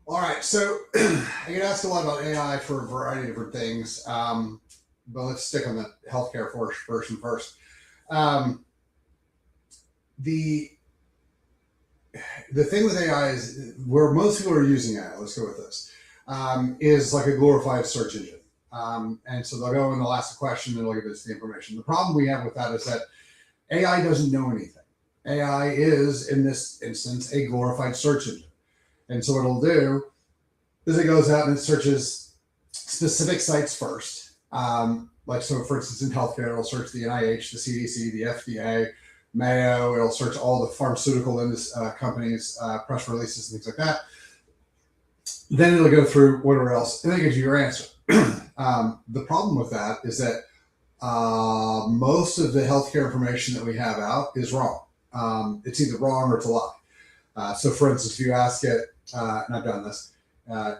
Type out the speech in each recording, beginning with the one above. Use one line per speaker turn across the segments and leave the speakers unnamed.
All right, so I get asked a lot about AI for a variety of different things, but let's stick on the healthcare first and first. Um, the the thing with AI is where most people are using AI. Let's go with this. Is like a glorified search engine, and so they'll go and they'll ask a question and they'll give us the information. The problem we have with that is that AI doesn't know anything. AI is, in this instance, a glorified search engine, and so what it'll do is it goes out and it searches specific sites first. Like, so for instance, in healthcare, it'll search the NIH, the CDC, the FDA, Mayo. It'll search all the pharmaceutical companies, press releases, and things like that. Then it'll go through whatever else, and then it gives you your answer. The problem with that is that most of the healthcare information that we have out is wrong. It's either wrong or it's a lie. So, for instance, if you ask it, and I've done this,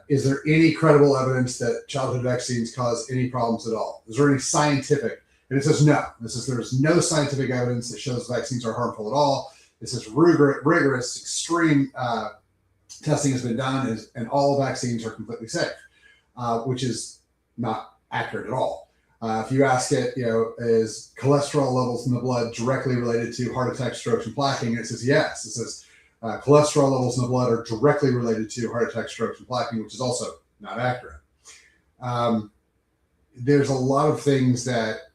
is there any credible evidence that childhood vaccines cause any problems at all? Is there any scientific? And it says no. This is there's no scientific evidence that shows vaccines are harmful at all. It says rigorous, extreme testing has been done, and all vaccines are completely safe, which is not accurate at all. If you ask it, is cholesterol levels in the blood directly related to heart attacks, strokes, and plaquing? It says yes. It says cholesterol levels in the blood are directly related to heart attack, strokes, and plaquing, which is also not accurate. There's a lot of things that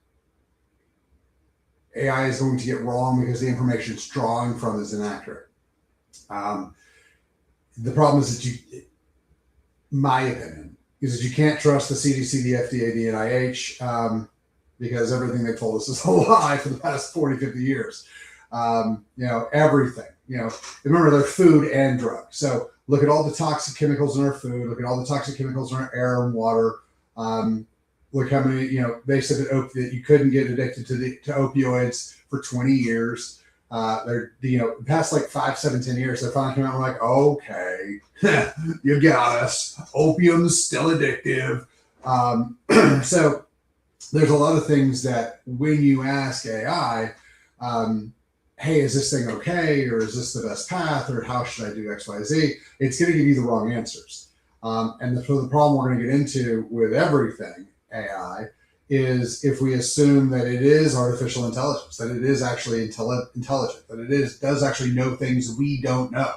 AI is going to get wrong because the information it's drawing from is inaccurate. The problem is that my opinion, is that you can't trust the CDC, the FDA, the NIH, because everything they told us is a lie for the past 40, 50 years. Everything. Remember, they're food and drug. So look at all the toxic chemicals in our food. Look at all the toxic chemicals in our air and water. Look how many, they said that you couldn't get addicted to opioids for 20 years. They're, past like 5, 7, 10 years, they finally came out and were like, okay, you got us. Opium's still addictive. So there's a lot of things that when you ask AI, hey, is this thing okay? Or is this the best path? Or how should I do X, Y, Z? It's going to give you the wrong answers. So the problem we're going to get into with everything AI is if we assume that it is artificial intelligence, that it is actually intelligent, that it does actually know things we don't know.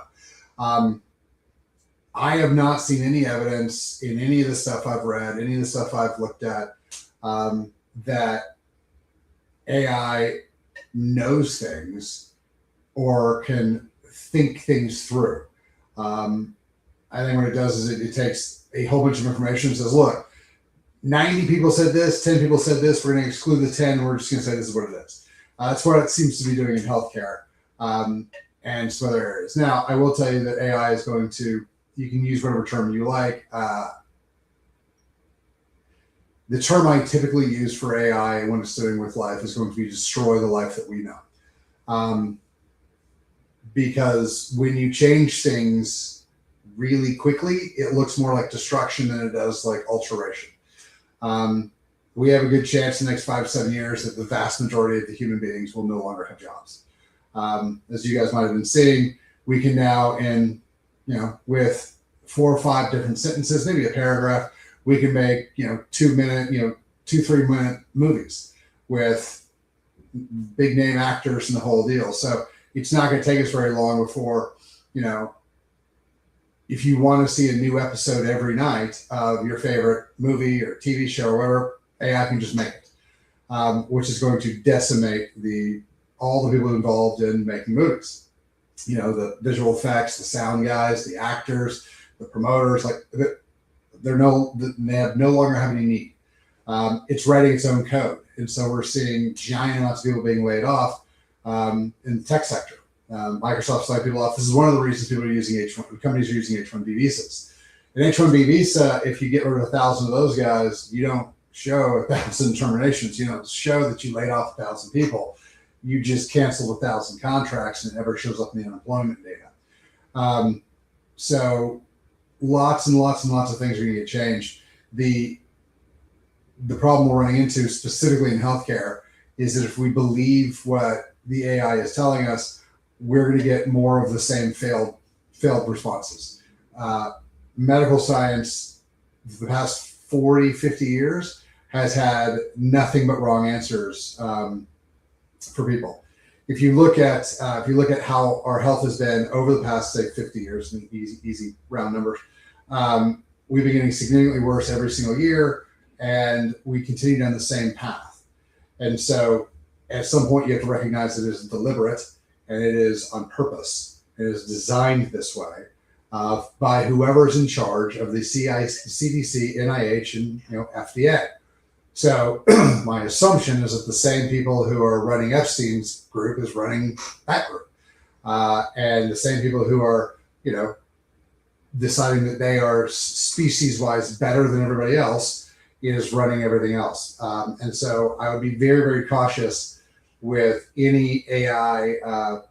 I have not seen any evidence in any of the stuff I've read, any of the stuff I've looked at, that AI knows things or can think things through. I think what it does is it takes a whole bunch of information and says, look, 90 people said this, 10 people said this, we're going to exclude the 10, and we're just going to say this is what it is. That's what it seems to be doing in healthcare and some other areas. Now, I will tell you that AI is going to, you can use whatever term you like. The term I typically use for AI when it's doing with life is going to be destroy the life that we know. Because when you change things really quickly, it looks more like destruction than it does like alteration. We have a good chance in the next 5 to 7 years that the vast majority of the human beings will no longer have jobs. As you guys might have been seeing, we can now, with 4 or 5 different sentences, maybe a paragraph, we can make 2-3 minute movies with big name actors and the whole deal. So it's not going to take us very long before, if you want to see a new episode every night of your favorite movie or TV show or whatever, AI can just make it, which is going to decimate all the people involved in making movies. The visual effects, the sound guys, the actors, the promoters, they no longer have any need. It's writing its own code. And so we're seeing giant amounts of people being laid off in the tech sector. Microsoft's laying people off. This is one of the reasons people are using companies are using H-1B visas. An H-1B visa, if you get rid of 1,000 of those guys, you don't show 1,000 terminations. You don't show that you laid off 1,000 people. You just canceled 1,000 contracts, and it never shows up in the unemployment data. So lots and lots and lots of things are going to get changed. The problem we're running into specifically in healthcare is that if we believe what the AI is telling us, we're going to get more of the same failed responses. medical science for the past 40, 50 years has had nothing but wrong answers for people. If you look at how our health has been over the past, say, 50 years, and easy round numbers, we've been getting significantly worse every single year, and we continue down the same path. And so at some point you have to recognize that it is deliberate and it is on purpose. It is designed this way by whoever's in charge of the CDC, NIH, and FDA. So my assumption is that the same people who are running Epstein's group is running that group, and the same people who are deciding that they are species-wise better than everybody else is running everything else. And so I would be very, very cautious with any AI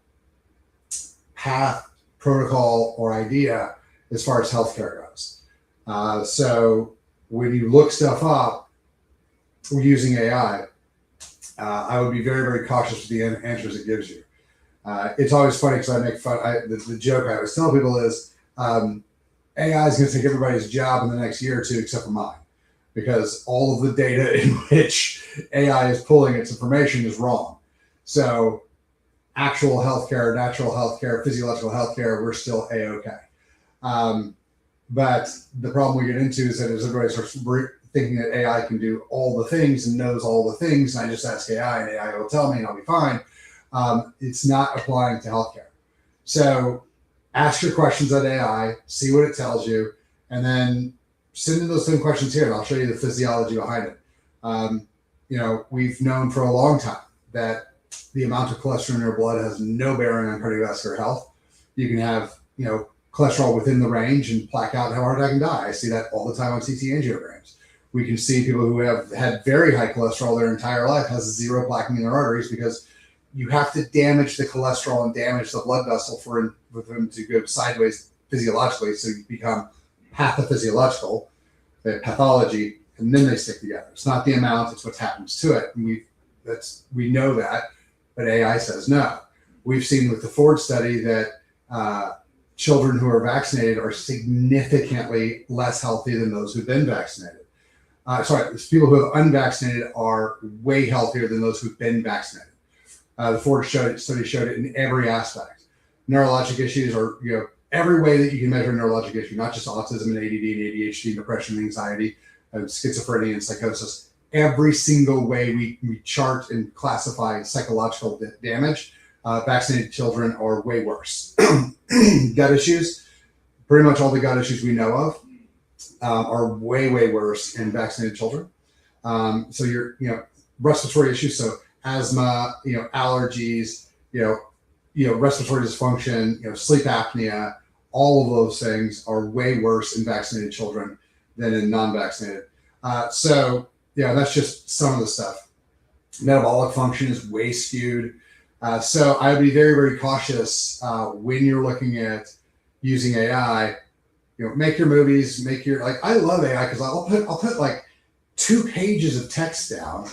path, protocol, or idea as far as healthcare goes. So when you look stuff up using AI, I would be very, very cautious with the answers it gives you. It's always funny because I make fun. The joke I always tell people is AI is going to take everybody's job in the next year or two except for mine, because all of the data in which AI is pulling its information is wrong. So actual healthcare, natural healthcare, physiological healthcare, we're still A-okay. But the problem we get into is that as everybody starts thinking that AI can do all the things and knows all the things, and I just ask AI and AI will tell me and I'll be fine, it's not applying to healthcare. So ask your questions at AI, see what it tells you, and then send in those same questions here, and I'll show you the physiology behind it. We've known for a long time that the amount of cholesterol in your blood has no bearing on cardiovascular health. You can have, cholesterol within the range and plaque out and have a heart attack and die. I see that all the time on CT angiograms. We can see people who have had very high cholesterol their entire life has zero plaquing in their arteries, because you have to damage the cholesterol and damage the blood vessel for them to go sideways physiologically, so you become pathophysiological, the pathology, and then they stick together. It's not the amount, it's what happens to it. And we know that, but AI says no. We've seen with the Ford study that children who are vaccinated are significantly less healthy than those who've been vaccinated. People who have unvaccinated are way healthier than those who've been vaccinated. The Ford study showed it in every aspect. Neurologic issues are, every way that you can measure a neurologic issue, not just autism and ADD and ADHD, depression, anxiety, schizophrenia, and psychosis. Every single way we chart and classify psychological damage, vaccinated children are way worse. Gut issues, pretty much all the gut issues we know of are way, way worse in vaccinated children. So your, respiratory issues, so asthma, allergies, respiratory dysfunction, sleep apnea, all of those things are way worse in vaccinated children than in non-vaccinated. That's just some of the stuff. Metabolic function is way skewed. So I would be very, very cautious when you're looking at using AI. Make your movies, I love AI because I'll put like 2 pages of text down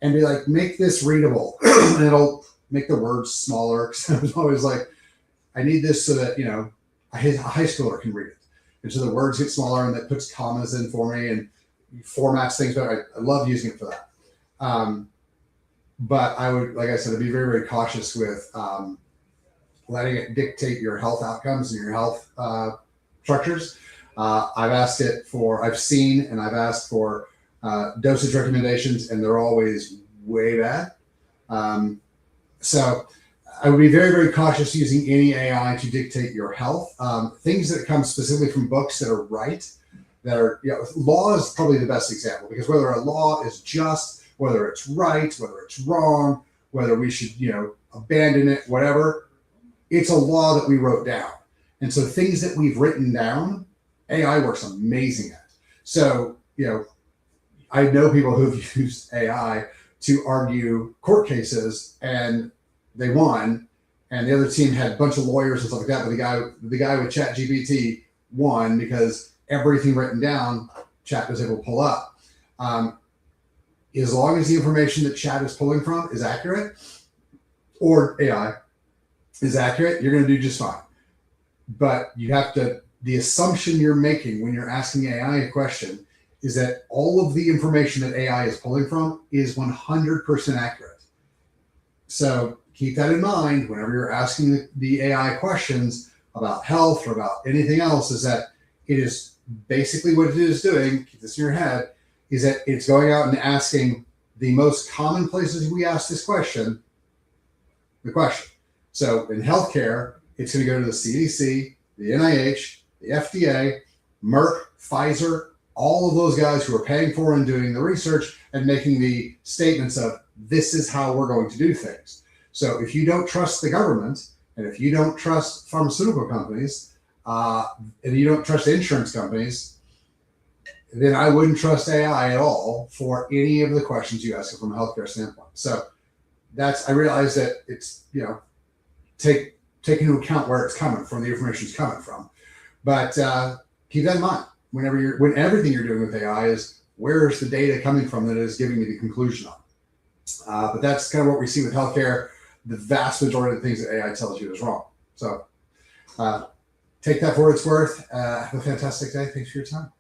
and be like, make this readable, and it'll make the words smaller. Because I was always like, I need this so that a high schooler can read it, and so the words get smaller, and that puts commas in for me and formats things better. I love using it for that. But I would, like I said, I'd be very, very cautious with letting it dictate your health outcomes and your health structures. I've seen and I've asked for dosage recommendations, and they're always way bad. So I would be very, very cautious using any AI to dictate your health. Things that come specifically from books that are right, law is probably the best example, because whether a law is just, whether it's right, whether it's wrong, whether we should, abandon it, whatever, it's a law that we wrote down. And so things that we've written down, AI works amazing at. So, I know people who've used AI to argue court cases, and they won, and the other team had a bunch of lawyers and stuff like that, but the guy with ChatGPT won because everything written down, Chat was able to pull up. As long as the information that Chat is pulling from is accurate, or AI is accurate, you're going to do just fine. But you have to the assumption you're making when you're asking AI a question is that all of the information that AI is pulling from is 100% accurate. So keep that in mind whenever you're asking the AI questions about health or about anything else, is that it is basically what it is doing, keep this in your head, is that it's going out and asking the most common places we ask this question, the question. So in healthcare, it's going to go to the CDC, the NIH, the FDA, Merck, Pfizer, all of those guys who are paying for and doing the research and making the statements of this is how we're going to do things. So if you don't trust the government, and if you don't trust pharmaceutical companies, and you don't trust insurance companies, then I wouldn't trust AI at all for any of the questions you ask it from a healthcare standpoint. So I realize that it's, take into account where it's coming from, the information is coming from. But keep that in mind when everything you're doing with AI is where is the data coming from that is giving me the conclusion on. But that's kind of what we see with healthcare. The vast majority of the things that AI tells you is wrong. So take that for what it's worth. Have a fantastic day. Thanks for your time.